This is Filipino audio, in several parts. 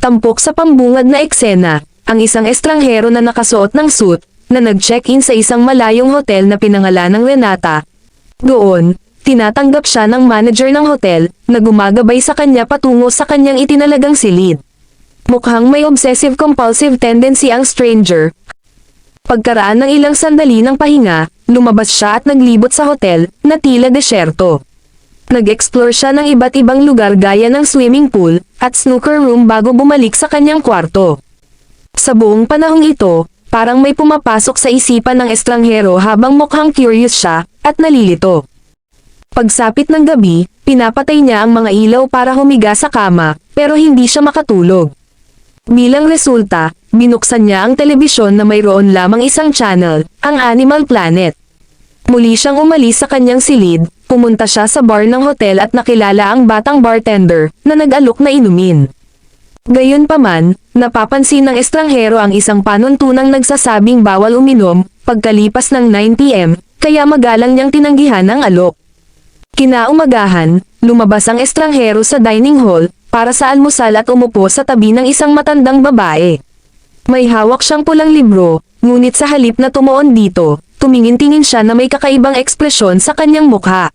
Tampok sa pambungad na eksena, ang isang estranghero na nakasuot ng suit, na nag-check-in sa isang malayong hotel na pinangalanang Renata. Doon, tinatanggap siya ng manager ng hotel, na gumagabay sa kanya patungo sa kanyang itinalagang silid. Mukhang may obsessive-compulsive tendency ang stranger. Pagkaraan ng ilang sandali ng pahinga, lumabas siya at naglibot sa hotel, na tila desyerto. Nag-explore siya ng iba't ibang lugar gaya ng swimming pool, at snooker room bago bumalik sa kanyang kwarto. Sa buong panahong ito, parang may pumapasok sa isipan ng estranghero habang mukhang curious siya, at nalilito. Pagsapit ng gabi, pinapatay niya ang mga ilaw para humiga sa kama, pero hindi siya makatulog. Bilang resulta, binuksan niya ang telebisyon na mayroon lamang isang channel, ang Animal Planet. Muli siyang umalis sa kanyang silid, pumunta siya sa bar ng hotel at nakilala ang batang bartender, na nag-alok na inumin. Gayunpaman, napapansin ng estranghero ang isang panuntunang nagsasabing bawal uminom, pagkalipas ng 9 PM, kaya magalang niyang tinanggihan ang alok. Kinaumagahan, lumabas ang estranghero sa dining hall, para sa almusal at umupo sa tabi ng isang matandang babae. May hawak siyang pulang libro, ngunit sa halip na tumuon dito, tumingin-tingin siya na may kakaibang ekspresyon sa kanyang mukha.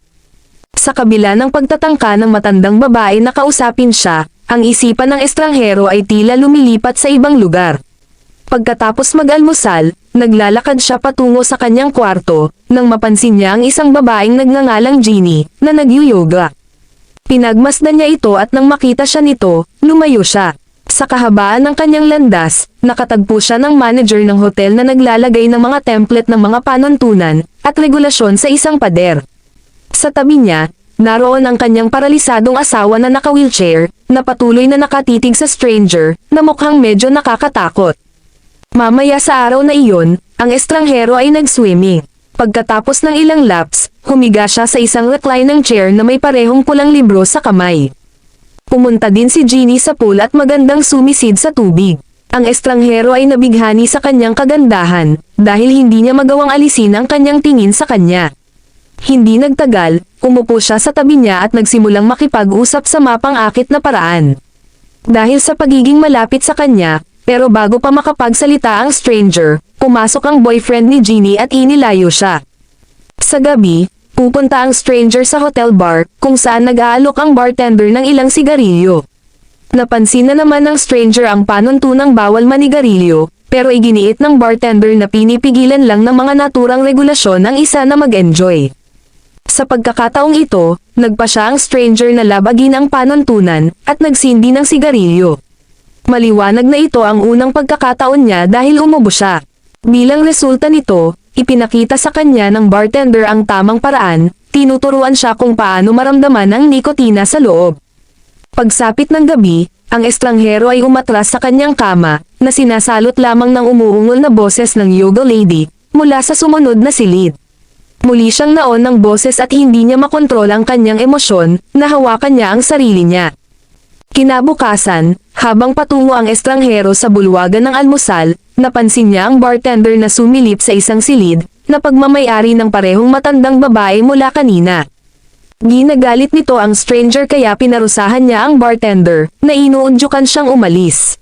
Sa kabila ng pagtatangka ng matandang babae na kausapin siya, ang isipan ng estranghero ay tila lumilipat sa ibang lugar. Pagkatapos mag-almusal, naglalakad siya patungo sa kanyang kwarto, nang mapansin niya ang isang babaeng nagngangalang Jeannie, na nagyuyoga. Pinagmasdan niya ito at nang makita siya nito, lumayo siya. Sa kahabaan ng kanyang landas, nakatagpo siya ng manager ng hotel na naglalagay ng mga template ng mga panuntunan, at regulasyon sa isang pader. Sa tabi niya, naroon ang kanyang paralisadong asawa na naka-wheelchair, na patuloy na nakatitig sa stranger, na mukhang medyo nakakatakot. Mamaya sa araw na iyon, ang estranghero ay nag-swimming. Pagkatapos ng ilang laps, humiga siya sa isang reclining chair na may parehong pulang libro sa kamay. Pumunta din si Jeannie sa pool at magandang sumisid sa tubig. Ang estranghero ay nabighani sa kanyang kagandahan, dahil hindi niya magawang alisin ang kanyang tingin sa kanya. Hindi nagtagal, umupo siya sa tabi niya at nagsimulang makipag-usap sa mapang-akit na paraan. Dahil sa pagiging malapit sa kanya, pero bago pa makapagsalita ang stranger, pumasok ang boyfriend ni Jeannie at inilayo siya. Sa gabi, pupunta ang stranger sa hotel bar, kung saan nag-aalok ang bartender ng ilang sigarilyo. Napansin na naman ng stranger ang panuntunang bawal manigarilyo, pero iginiit ng bartender na pinipigilan lang ng mga naturang regulasyon ang isa na mag-enjoy. Sa pagkakataong ito, nagpa siya ang stranger na labagin ang panuntunan, at nagsindi ng sigarilyo. Maliwanag na ito ang unang pagkakataon niya dahil umubo siya. Bilang resulta nito, ipinakita sa kanya ng bartender ang tamang paraan, tinuturuan siya kung paano maramdaman ang nikotina sa loob. Pagsapit ng gabi, ang estranghero ay umatras sa kanyang kama, na sinasalot lamang ng umuungol na boses ng yoga lady, mula sa sumunod na silid. Muli siyang naon ng boses at hindi niya makontrol ang kanyang emosyon, na hawakan niya ang sarili niya. Kinabukasan, habang patungo ang estranghero sa bulwagan ng almusal, napansin niya ang bartender na sumilip sa isang silid, na pagmamayari ng parehong matandang babae mula kanina. Ginagalit nito ang stranger kaya pinarusahan niya ang bartender, na inuudyukan siyang umalis.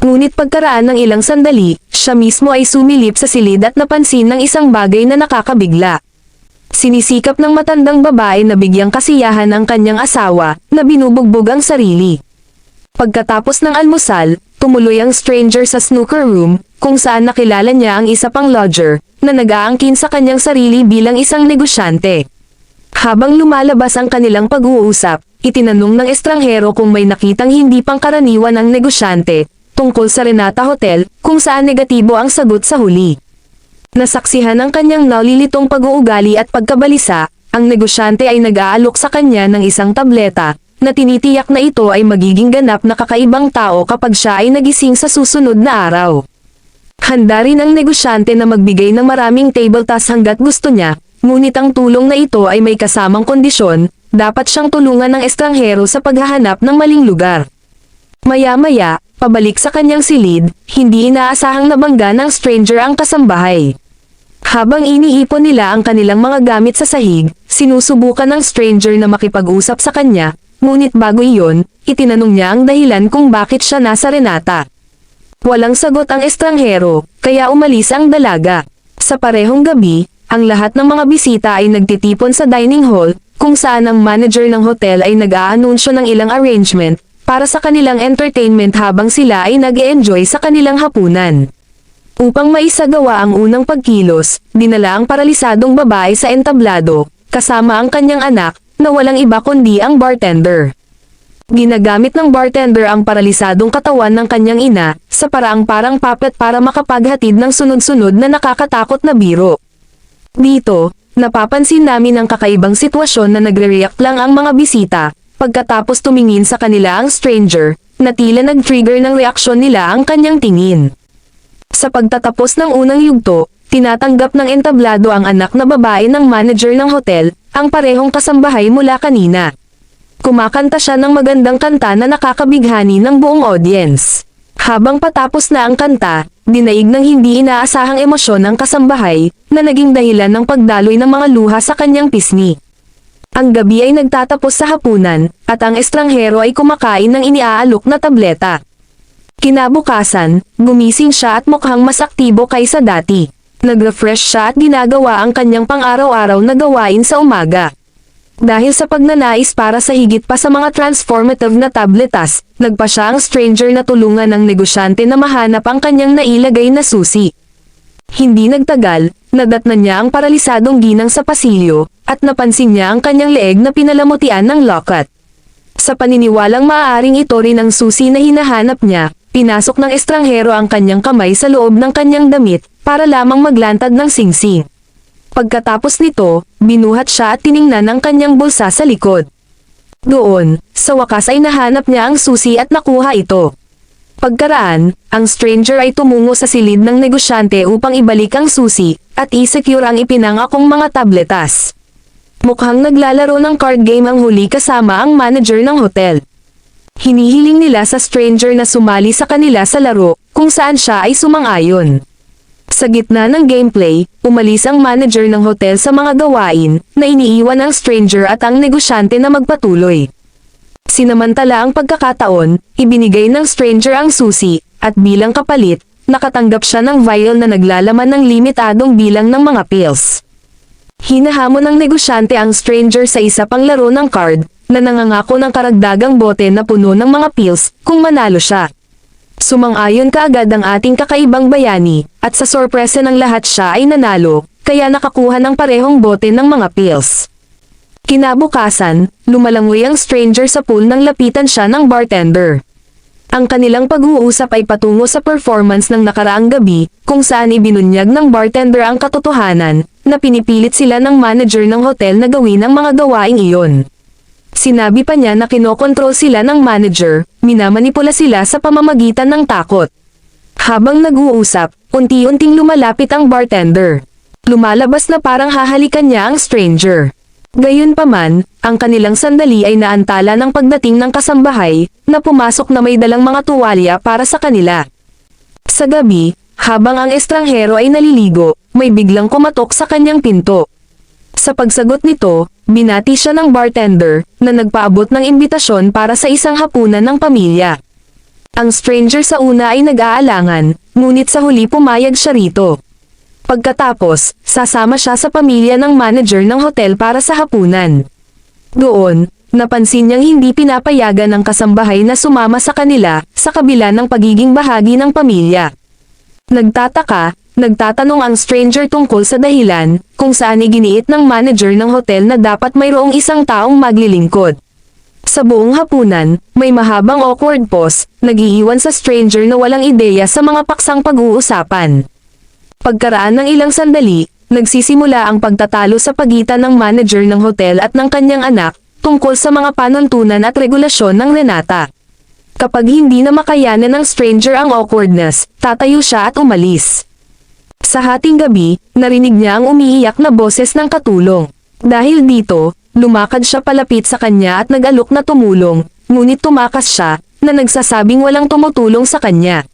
Ngunit pagkaraan ng ilang sandali, siya mismo ay sumilip sa silid at napansin ng isang bagay na nakakabigla. Sinisikap ng matandang babae na bigyang kasiyahan ang kanyang asawa, na binubugbog ang sarili. Pagkatapos ng almusal, tumuloy ang stranger sa snooker room, kung saan nakilala niya ang isa pang lodger, na nag-aangkin sa kanyang sarili bilang isang negosyante. Habang lumalabas ang kanilang pag-uusap, itinanong ng estranghero kung may nakitang hindi pangkaraniwan ang negosyante, tungkol sa Renata Hotel, kung saan negatibo ang sagot sa huli. Nasaksihan ang kanyang nalilitong pag-uugali at pagkabalisa, ang negosyante ay nag-aalok sa kanya ng isang tableta, na tinitiyak na ito ay magiging ganap na kakaibang tao kapag siya ay nagising sa susunod na araw. Handa rin ang negosyante na magbigay ng maraming table tasks hanggat gusto niya, ngunit ang tulong na ito ay may kasamang kondisyon, dapat siyang tulungan ng estranghero sa paghahanap ng maling lugar. Maya-maya, pabalik sa kanyang silid, hindi inaasahang nabangga ng stranger ang kasambahay. Habang iniipon nila ang kanilang mga gamit sa sahig, sinusubukan ng stranger na makipag-usap sa kanya, ngunit bago iyon, itinanong niya ang dahilan kung bakit siya nasa Renata. Walang sagot ang estranghero, kaya umalis ang dalaga. Sa parehong gabi, ang lahat ng mga bisita ay nagtitipon sa dining hall, kung saan ang manager ng hotel ay nag-aanunsyo ng ilang arrangement, para sa kanilang entertainment habang sila ay nag-e-enjoy sa kanilang hapunan. Upang maisagawa ang unang pagkilos, dinala ang paralisadong babae sa entablado, kasama ang kanyang anak, na walang iba kundi ang bartender. Ginagamit ng bartender ang paralisadong katawan ng kanyang ina, sa paraang parang puppet para makapaghatid ng sunod-sunod na nakakatakot na biro. Dito, napapansin namin ang kakaibang sitwasyon na nagre-react lang ang mga bisita, pagkatapos tumingin sa kanila ang stranger, na tila nag-trigger ng reaksyon nila ang kanyang tingin. Sa pagtatapos ng unang yugto, tinatanggap ng entablado ang anak na babae ng manager ng hotel, ang parehong kasambahay mula kanina. Kumakanta siya ng magandang kanta na nakakabighani ng buong audience. Habang patapos na ang kanta, dinaig ng hindi inaasahang emosyon ng kasambahay, na naging dahilan ng pagdaloy ng mga luha sa kanyang pisngi. Ang gabi ay nagtatapos sa hapunan, at ang estranghero ay kumakain ng iniaalok na tableta. Kinabukasan, gumising siya at mukhang mas aktibo kaysa dati. Nag-refresh siya at ginagawa ang kanyang pang-araw-araw na gawain sa umaga. Dahil sa pagnanais para sa higit pa sa mga transformative na tabletas, nagpa siya ang stranger na tulungan ng negosyante na mahanap ang kanyang nailagay na susi. Hindi nagtagal, nadatnan niya ang paralisadong ginang sa pasilyo, at napansin niya ang kanyang leeg na pinalamutian ng locket. Sa paniniwalang maaaring ito rin ang susi na hinahanap niya, pinasok ng estranghero ang kanyang kamay sa loob ng kanyang damit, para lamang maglantad ng singsing. Pagkatapos nito, binuhat siya at tiningnan ang kanyang bulsa sa likod. Doon, sa wakas ay nahanap niya ang susi at nakuha ito. Pagkaraan, ang stranger ay tumungo sa silid ng negosyante upang ibalik ang susi, at i-secure ang ipinangakong mga tabletas. Mukhang naglalaro ng card game ang huli kasama ang manager ng hotel. Hinihiling nila sa stranger na sumali sa kanila sa laro, kung saan siya ay sumang-ayon. Sa gitna ng gameplay, umalis ang manager ng hotel sa mga gawain, na iniiwan ang stranger at ang negosyante na magpatuloy. Sinamantala ang pagkakataon, ibinigay ng stranger ang susi, at bilang kapalit, nakatanggap siya ng vial na naglalaman ng limitadong bilang ng mga pills. Hinahamon ng negosyante ang stranger sa isa pang laro ng card, na nangangako ng karagdagang bote na puno ng mga pills, kung manalo siya. Sumang-ayon kaagad ang ating kakaibang bayani, at sa sorpresa ng lahat siya ay nanalo, kaya nakakuha ng parehong bote ng mga pills. Kinabukasan, lumalangoy ang stranger sa pool nang lapitan siya ng bartender. Ang kanilang pag-uusap ay patungo sa performance ng nakaraang gabi, kung saan ibinunyag ng bartender ang katotohanan, na pinipilit sila ng manager ng hotel na gawin ang mga gawaing iyon. Sinabi pa niya na kinokontrol sila ng manager, minamanipula sila sa pamamagitan ng takot. Habang nag-uusap, unti-unting lumalapit ang bartender. Lumalabas na parang hahalikan niya ang stranger. Gayunpaman, ang kanilang sandali ay naantala ng pagdating ng kasambahay, na pumasok na may dalang mga tuwalya para sa kanila. Sa gabi, habang ang estranghero ay naliligo, may biglang kumatok sa kanyang pinto. Sa pagsagot nito, binati siya ng bartender, na nagpaabot ng imbitasyon para sa isang hapunan ng pamilya. Ang stranger sa una ay nag-aalangan, ngunit sa huli pumayag siya rito. Pagkatapos, sasama siya sa pamilya ng manager ng hotel para sa hapunan. Doon, napansin niyang hindi pinapayagan ng kasambahay na sumama sa kanila, sa kabila ng pagiging bahagi ng pamilya. Nagtatanong ang stranger tungkol sa dahilan, kung saan iginiit ng manager ng hotel na dapat mayroong isang taong maglilingkod. Sa buong hapunan, may mahabang awkward pause, nag-iiwan sa stranger na walang ideya sa mga paksang pag-uusapan. Pagkaraan ng ilang sandali, nagsisimula ang pagtatalo sa pagitan ng manager ng hotel at ng kanyang anak, tungkol sa mga panuntunan at regulasyon ng Renata. Kapag hindi na makayanan ng stranger ang awkwardness, tatayo siya at umalis. Sa hating gabi, narinig niya ang umiiyak na boses ng katulong. Dahil dito, lumakad siya palapit sa kanya at nag-alok na tumulong, ngunit tumakas siya, na nagsasabing walang tumutulong sa kanya.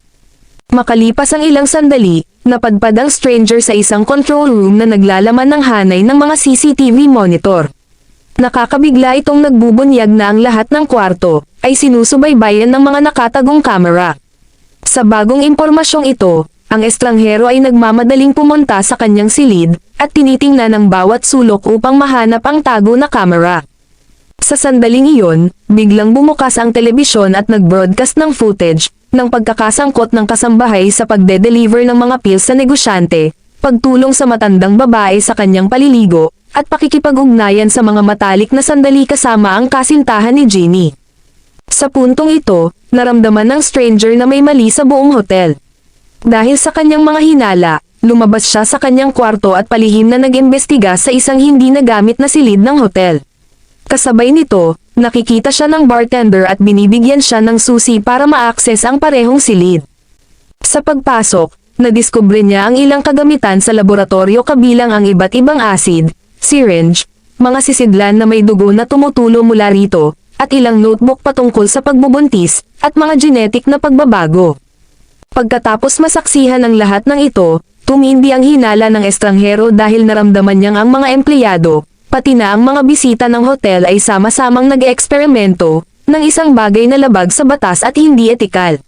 Makalipas ang ilang sandali, napadpad ang stranger sa isang control room na naglalaman ng hanay ng mga CCTV monitor. Nakakabigla itong nagbubunyag na ang lahat ng kwarto ay sinusubaybayan ng mga nakatagong kamera. Sa bagong impormasyong ito, ang estranghero ay nagmamadaling pumunta sa kanyang silid at tinitingnan ang bawat sulok upang mahanap ang tago na kamera. Sa sandaling iyon, biglang bumukas ang telebisyon at nag-broadcast ng footage ng pagkakasangkot ng kasambahay sa pagde-deliver ng mga pills sa negosyante, pagtulong sa matandang babae sa kanyang paliligo, at pakikipag-ugnayan sa mga matalik na sandali kasama ang kasintahan ni Jeannie. Sa puntong ito, naramdaman ng stranger na may mali sa buong hotel. Dahil sa kanyang mga hinala, lumabas siya sa kanyang kwarto at palihim na nag-imbestiga sa isang hindi nagamit na silid ng hotel. Kasabay nito, nakikita siya ng bartender at binibigyan siya ng susi para ma-access ang parehong silid. Sa pagpasok, nadiskubre niya ang ilang kagamitan sa laboratorio kabilang ang iba't ibang acid, syringe, mga sisidlan na may dugo na tumutulo mula rito, at ilang notebook patungkol sa pagbubuntis, at mga genetic na pagbabago. Pagkatapos masaksihan ang lahat ng ito, tumindi ang hinala ng estranghero dahil naramdaman niyang ang mga empleyado, pati na ang mga bisita ng hotel ay sama-samang nag-eksperimento ng isang bagay na labag sa batas at hindi etikal.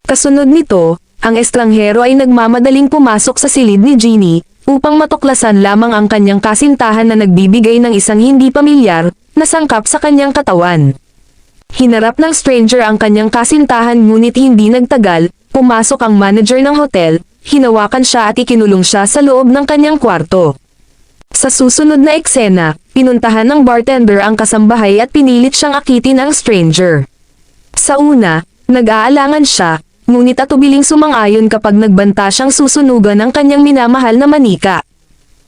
Kasunod nito, ang estranghero ay nagmamadaling pumasok sa silid ni Jeannie, upang matuklasan lamang ang kanyang kasintahan na nagbibigay ng isang hindi pamilyar na sangkap sa kanyang katawan. Hinarap ng stranger ang kanyang kasintahan ngunit hindi nagtagal, pumasok ang manager ng hotel, hinawakan siya at ikinulong siya sa loob ng kanyang kwarto. Sa susunod na eksena, pinuntahan ng bartender ang kasambahay at pinilit siyang akitin ang stranger. Sa una, nag-aalangan siya, ngunit atubiling sumang-ayon kapag nagbanta siyang susunugan ng kanyang minamahal na manika.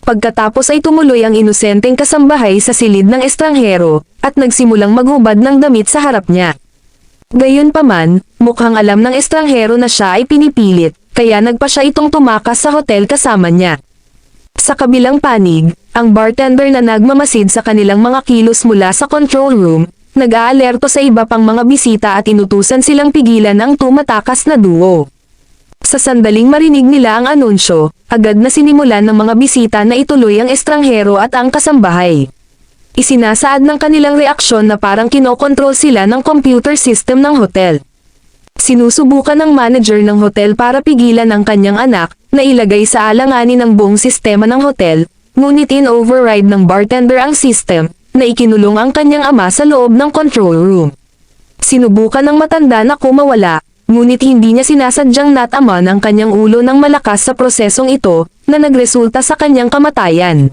Pagkatapos ay tumuloy ang inosenteng kasambahay sa silid ng estranghero, at nagsimulang maghubad ng damit sa harap niya. Gayunpaman, mukhang alam ng estranghero na siya ay pinipilit, kaya nagpa siya itong tumakas sa hotel kasama niya. Sa kabilang panig, ang bartender na nagmamasid sa kanilang mga kilos mula sa control room, nag-aalerto sa iba pang mga bisita at inutusan silang pigilan ang tumatakas na duo. Sa sandaling marinig nila ang anunsyo, agad na sinimulan ng mga bisita na ituloy ang estranghero at ang kasambahay. Isinasaad ng kanilang reaksyon na parang kinokontrol sila ng computer system ng hotel. Sinusubukan ng manager ng hotel para pigilan ang kanyang anak na ilagay sa alanganin ng buong sistema ng hotel, ngunit in-override ng bartender ang system, na ikinulong ang kanyang ama sa loob ng control room. Sinubukan ng matanda na kumawala, ngunit hindi niya sinasadyang nataman ang kanyang ulo ng malakas sa prosesong ito, na nagresulta sa kanyang kamatayan.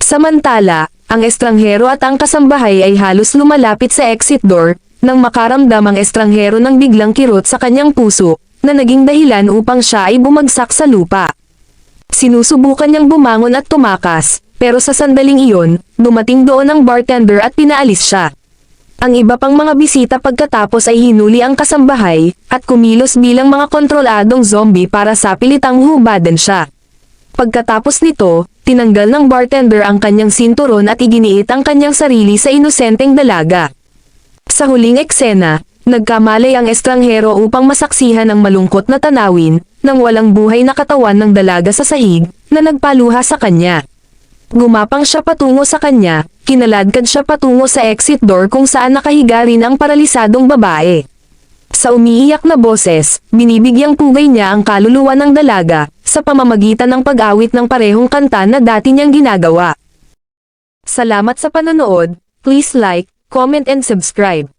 Samantala, ang estranghero at ang kasambahay ay halos lumalapit sa exit door, nang makaramdam ang estranghero ng biglang kirot sa kanyang puso, na naging dahilan upang siya ay bumagsak sa lupa. Sinusubukan niyang bumangon at tumakas, pero sa sandaling iyon, dumating doon ang bartender at pinaalis siya. Ang iba pang mga bisita pagkatapos ay hinuli ang kasambahay, at kumilos bilang mga kontroladong zombie para sa pilitang hubadan siya. Pagkatapos nito, tinanggal ng bartender ang kanyang sinturon at iginiit ang kanyang sarili sa inosenteng dalaga. Sa huling eksena, nagkamalay ang estranghero upang masaksihan ang malungkot na tanawin, ng walang buhay na katawan ng dalaga sa sahig, na nagpaluha sa kanya. Gumapang siya patungo sa kanya, kinaladkad siya patungo sa exit door kung saan nakahiga rin ang paralisadong babae. Sa umiiyak na boses, binibigyang pugay niya ang kaluluwa ng dalaga, sa pamamagitan ng pag-awit ng parehong kanta na dati niyang ginagawa. Salamat sa panonood, please like, comment and subscribe.